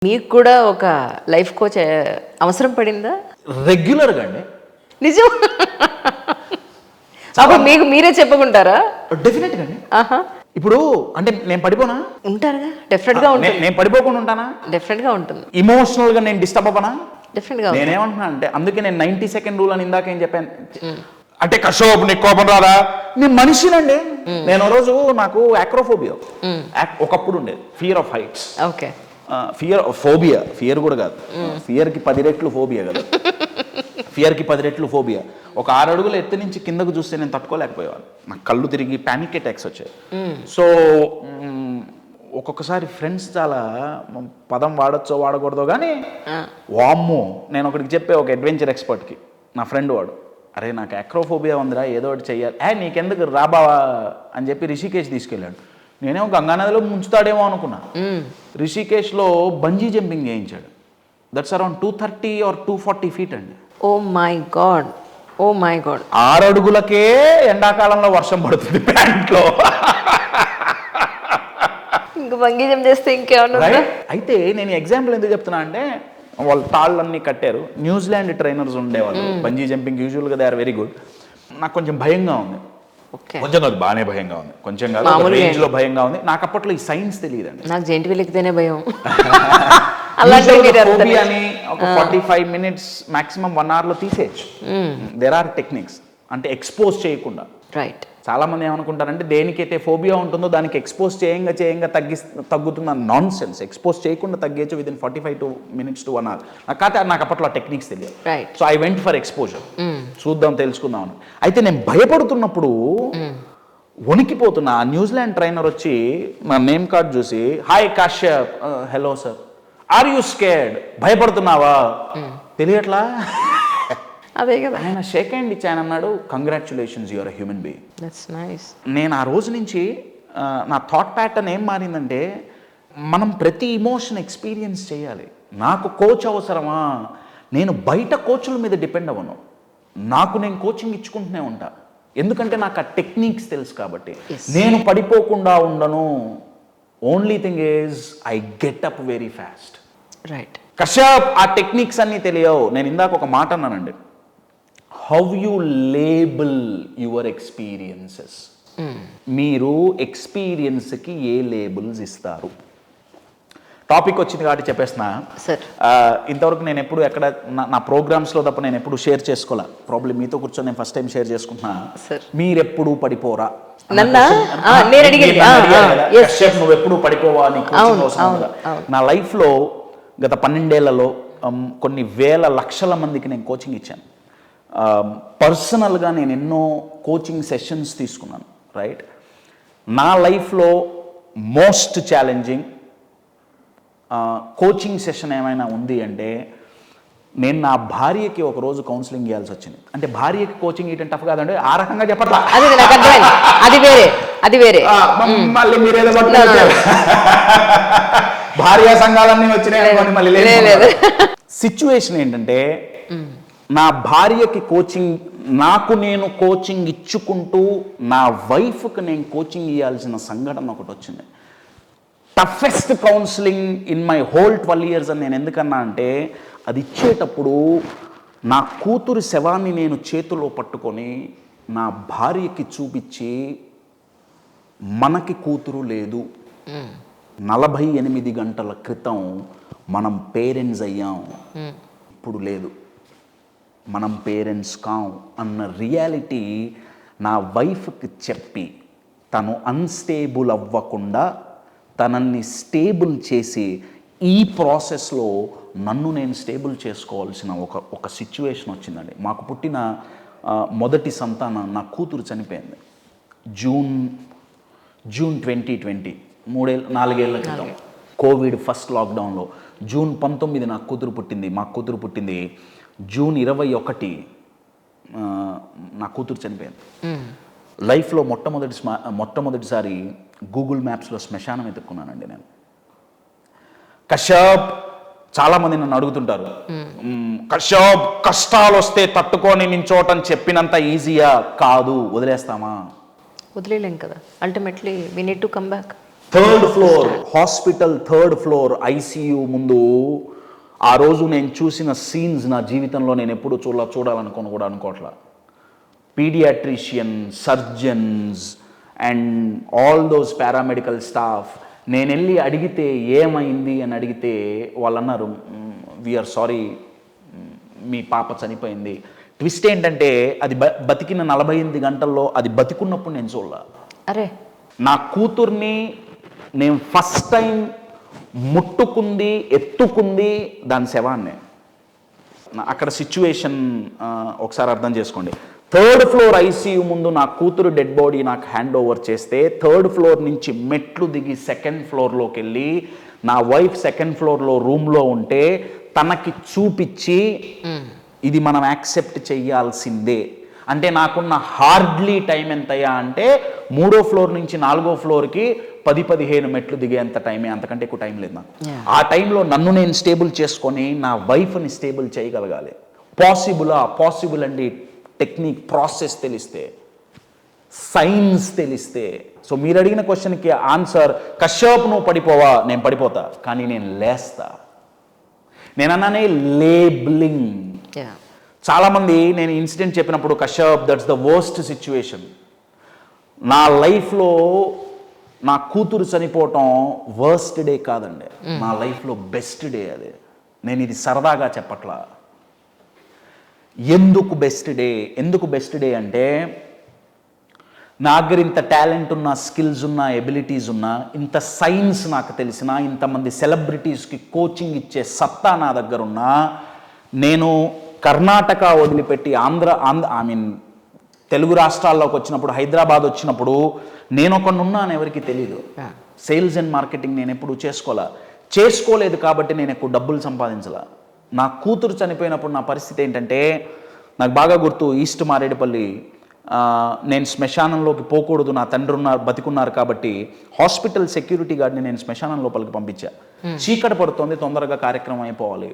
మీకు కూడా ఒక లైఫ్ కోచ్ అవసరం పడిందా? రెగ్యులర్గా అండి. నిజం? అప్పుడు మీకు మీరే చెప్పుకుంటారా? డెఫినెట్గా అండి. ఇప్పుడు అంటే నేను పడిపోనా? ఉంటారుగా, డెఫినెట్ గా ఉంటుంది. నేను పడిపోకుండా ఉంటానా? డెఫినెట్ గా ఉంటుంది. ఇమోషనల్ గా నేను డిస్టర్బ్ అవ్వనా? డెఫినెట్ గా. నేనేమంటున్నా అంటే అందుకే నేను 90 సెకండ్ రూల్ అని ఇందాక ఏం చెప్పాను అంటే కషోప్ నీకు కోపం రాదా? నేను మనిషినండి. నేను రోజు నాకు యాక్రోఫోబియా ఒకప్పుడు ఉండేది, fear of heights. Okay. Fear కూడా కాదు, ఫియర్కి 10 రెట్లు ఫోబియా కదా. ఫియర్కి 10 రెట్లు ఫోబియా. ఒక 6 అడుగుల ఎత్తు నుంచి కిందకు చూస్తే నేను తట్టుకోలేకపోయేవాడు. నాకు కళ్ళు తిరిగి పానిక్ అటాక్స్ వచ్చాయి. సో ఒక్కొక్కసారి ఫ్రెండ్స్ చాలా పదం వాడచ్చో వాడకూడదో కానీ వామ్మో, నేను ఒకటికి చెప్పే ఒక అడ్వెంచర్ ఎక్స్పర్ట్కి, నా ఫ్రెండ్ వాడు, అరే నాకు యాక్రోఫోబియా ఉందిరా ఏదో ఒకటి చెయ్యాలి, నీకెందుకు రాబావా అని చెప్పి రిషికేష్ తీసుకెళ్ళాడు. నేనేమో గంగానదిలో ముంచుతాడేమో అనుకున్నా. రిషికేష్లో బంజీ జంపింగ్ చేయించాడు. దట్స్ అరౌండ్ 230 or 240 feet అండి. Oh my god, oh my god. 6 అడుగులకే ఎండాకాలంలో వర్షం పడుతుంది ప్యాంట్లో. ఇంకా బంగీ జంప్ చేస్తే ఇంకేమన్నా. అయితే నేను ఎగ్జాంపుల్ ఎందుకు చెప్తున్నా అంటే వాళ్ళు తాళ్ళన్నీ కట్టారు. న్యూజిలాండ్ ట్రైనర్స్ ఉండేవాళ్ళు బంజీ జంపింగ్, యూజువల్గా దే ఆర్ వెరీ గుడ్. నాకు కొంచెం భయంగా ఉంది. కొంచెం కాదు, బాగానే భయంగా ఉంది. కొంచెం కాదు, రేంజ్ లో భయంగా ఉంది. నాకు అప్పట్లో ఈ సైన్స్ తెలియదండి. నాకు జెంట్ వీల్ ఎక్కితేనే భయం. అని ఒక 45 minutes మాక్సిమం 1 hour లో తీసేయచ్చు. దేర్ ఆర్ టెక్నిక్స్, అంటే ఎక్స్పోజ్ చేయకుండా. రైట్. చాలా మంది ఏమనుకుంటారంటే దేనికైతే ఫోబియా ఉంటుందో దానికి ఎక్స్పోజ్ చేయంగా తగ్గుతున్న నాన్ సెన్స్. ఎక్స్పోజ్ చేయకుండా తగ్గేచ్చు విదిన్ 45 minutes to 1 hour. నాకు అప్పట్లో టెక్నిక్స్ తెలియదు. So I went for exposure, చూద్దాం తెలుసుకుందాం అని. అయితే నేను భయపడుతున్నప్పుడు వణికిపోతున్నా. న్యూజిలాండ్ ట్రైనర్ వచ్చి నా నేమ్ కార్డ్ చూసి, hi Kashyap, hello sir, are you scared, భయపడుతున్నావా? తెలియట్లా. అదే కదా. ఆయన షేక్ హ్యాండ్ ఇచ్చి ఆయన అన్నాడు, congratulations, you are a human being. That's nice. నేను ఆ రోజు నుంచి నా థాట్ ప్యాటర్న్ ఏం మారిందంటే మనం ప్రతి ఇమోషన్ ఎక్స్పీరియన్స్ చేయాలి. నాకు కోచ్ అవసరమా? నేను బయట కోచ్ల మీద డిపెండ్ అవ్వను. నాకు నేను కోచింగ్ ఇచ్చుకుంటూనే ఉంటా. ఎందుకంటే నాకు ఆ టెక్నిక్స్ తెలుసు కాబట్టి. నేను పడిపోకుండా ఉండను. Only thing is I get up very fast. Right. Kashyap ఆ టెక్నిక్స్ అన్నీ తెలియవు. నేను ఇందాక ఒక మాట అన్నానండి, how you label your experiences. మీరు ఎక్స్పీరియన్స్కి ఏ లేబుల్స్ ఇస్తారు? టాపిక్ వచ్చింది కాబట్టి చెప్పేస్తున్నా. ఇంతవరకు నేను ఎప్పుడు ఎక్కడ నా ప్రోగ్రామ్స్లో తప్ప నేను ఎప్పుడు షేర్ చేసుకోలే. ప్రాబ్లం మీతో కూర్చొని నేను ఫస్ట్ టైం షేర్ చేసుకుంటున్నా. మీరెప్పుడు పడిపోరా? నువ్వు ఎప్పుడు పడిపోవా? నా లైఫ్లో గత 12 ఏళ్లలో కొన్ని వేల లక్షల మందికి నేను కోచింగ్ ఇచ్చాను. పర్సనల్గా నేను ఎన్నో కోచింగ్ సెషన్స్ తీసుకున్నాను. రైట్. నా లైఫ్లో మోస్ట్ ఛాలెంజింగ్ కోచింగ్ సెషన్ ఏమైనా ఉంది అంటే నేను నా భార్యకి ఒకరోజు కౌన్సిలింగ్ చేయాల్సి వచ్చింది. అంటే భార్యకి కోచింగ్ ఇవ్వడం టఫ్ కాదండి, ఆ రకంగా చెప్పట్లా. అది వేరే. మళ్ళీ మీరేదో భార్య సంఘాలన్నీ వచ్చినాయి మళ్ళీ లేదు. సిచ్యువేషన్ ఏంటంటే నా భార్యకి కోచింగ్, నాకు నేను కోచింగ్ ఇచ్చుకుంటూ నా వైఫ్కి నేను కోచింగ్ ఇవ్వాల్సిన సంఘటన ఒకటి వచ్చింది. Toughest counselling in my whole 12 years అని నేను ఎందుకన్నా అంటే అది ఇచ్చేటప్పుడు నా కూతురు శవాన్ని నేను చేతిలో పట్టుకొని నా భార్యకి చూపించి, మనకి కూతురు లేదు, 48 గంటల క్రితం మనం పేరెంట్స్ అయ్యాం, ఇప్పుడు లేదు, మనం పేరెంట్స్ కాం అన్న రియాలిటీ నా వైఫ్కి చెప్పి తను అన్స్టేబుల్ అవ్వకుండా తనని స్టేబుల్ చేసి ఈ ప్రాసెస్లో నన్ను నేను స్టేబుల్ చేసుకోవాల్సిన ఒక సిచ్యువేషన్ వచ్చిందండి. మాకు పుట్టిన మొదటి సంతానం నా కూతురు చనిపోయింది జూన్ 2020, 4 ఏళ్ల క్రితం, కోవిడ్ ఫస్ట్ లాక్డౌన్లో. జూన్ 19 నా కూతురు పుట్టింది. మా కూతురు పుట్టింది జూన్ 21 నా కూతురు చనిపోయింది. లైఫ్లో మొట్టమొదటిసారి గూగుల్ మ్యాప్స్లో శ్మశానం ఎత్తుక్కున్నానండి నేను. కశ్యప్, చాలామంది నన్ను అడుగుతుంటారు, కశ్యప్ కష్టాలు వస్తే తట్టుకొని నించోటం చెప్పినంత ఈజీయా? కాదు. వదిలేస్తామా? వదిలేలేం కదా. Ultimately we need to come back. Third floor hospital, third floor ICU ముందు ఆ రోజు నేను చూసిన సీన్స్ నా జీవితంలో నేను ఎప్పుడు చూడాలనుకోను కూడా అనుకోవట్లా. Paediatrician, surgeons and all those paramedical staff, నేను వెళ్ళి అడిగితే ఏమైంది అని అడిగితే వాళ్ళు అన్నారు, వీఆర్ సారీ, మీ పాప చనిపోయింది. ట్విస్ట్ ఏంటంటే అది బతికిన 48 గంటల్లో అది బతికున్నప్పుడు నేను చూడలే. అరే, నా కూతుర్ని నేను ఫస్ట్ టైం ముట్టుకుంది, ఎత్తుకుంది దాని శవాన్ని. అక్కడ సిచ్యువేషన్ ఒకసారి అర్థం చేసుకోండి. థర్డ్ ఫ్లోర్ ఐసీయూ ముందు నా కూతురు డెడ్ బాడీ నాకు హ్యాండ్ ఓవర్ చేస్తే, థర్డ్ ఫ్లోర్ నుంచి మెట్లు దిగి సెకండ్ ఫ్లోర్లోకి వెళ్ళి నా వైఫ్ సెకండ్ ఫ్లోర్లో రూమ్లో ఉంటే తనకి చూపించి ఇది మనం యాక్సెప్ట్ చెయ్యాల్సిందే అంటే, నాకున్న హార్డ్లీ టైం ఎంతయ్యా అంటే 3వ ఫ్లోర్ నుంచి 4వ ఫ్లోర్కి 10-15 మెట్లు దిగేంత టైమే, అంతకంటే ఎక్కువ టైం లేదు నాకు. ఆ టైంలో నన్ను నేను స్టేబుల్ చేసుకొని నా వైఫ్ని స్టేబుల్ చేయగలగాలి. పాసిబుల్ అండి. టెక్నిక్, ప్రాసెస్ తెలిస్తే, సైన్స్ తెలిస్తే. సో మీరు అడిగిన క్వశ్చన్కి ఆన్సర్, కశ్యప్ నువ్వు పడిపోవా, నేను పడిపోతా, కానీ నేను లేస్తా. నేను అన్నానే లేబులింగ్. చాలామంది నేను ఇన్సిడెంట్ చెప్పినప్పుడు, Kashyap that's the worst situation. నా లైఫ్లో నా కూతురు చనిపోవటం వర్స్ట్ డే కాదండి, నా లైఫ్లో బెస్ట్ డే అది. నేను ఇది సరదాగా చెప్పట్లా. ఎందుకు బెస్ట్ డే అంటే, నా దగ్గర ఇంత టాలెంట్ ఉన్న, స్కిల్స్ ఉన్న, ఎబిలిటీస్ ఉన్న, ఇంత సైన్స్ నాకు తెలిసిన, ఇంతమంది సెలబ్రిటీస్కి కోచింగ్ ఇచ్చే సత్తా నా దగ్గర ఉన్న, నేను కర్ణాటక వదిలిపెట్టి తెలుగు రాష్ట్రాల్లోకి వచ్చినప్పుడు, హైదరాబాద్ వచ్చినప్పుడు నేను ఒకనున్నాను ఎవరికి తెలీదు. సేల్స్ అండ్ మార్కెటింగ్ నేను ఎప్పుడు చేసుకోలేదు కాబట్టి నేను ఎక్కువ డబ్బులు సంపాదించలా. నా కూతురు చనిపోయినప్పుడు నా పరిస్థితి ఏంటంటే, నాకు బాగా గుర్తు, ఈస్ట్ మారేడుపల్లి, నేను శ్మశానంలోకి పోకూడదు, నా తండ్రి బతికున్నారు కాబట్టి హాస్పిటల్ సెక్యూరిటీ గార్డ్ని నేను శ్మశానం లోపలికి పంపించా. చీకటి పడుతోంది, తొందరగా కార్యక్రమం అయిపోవాలి.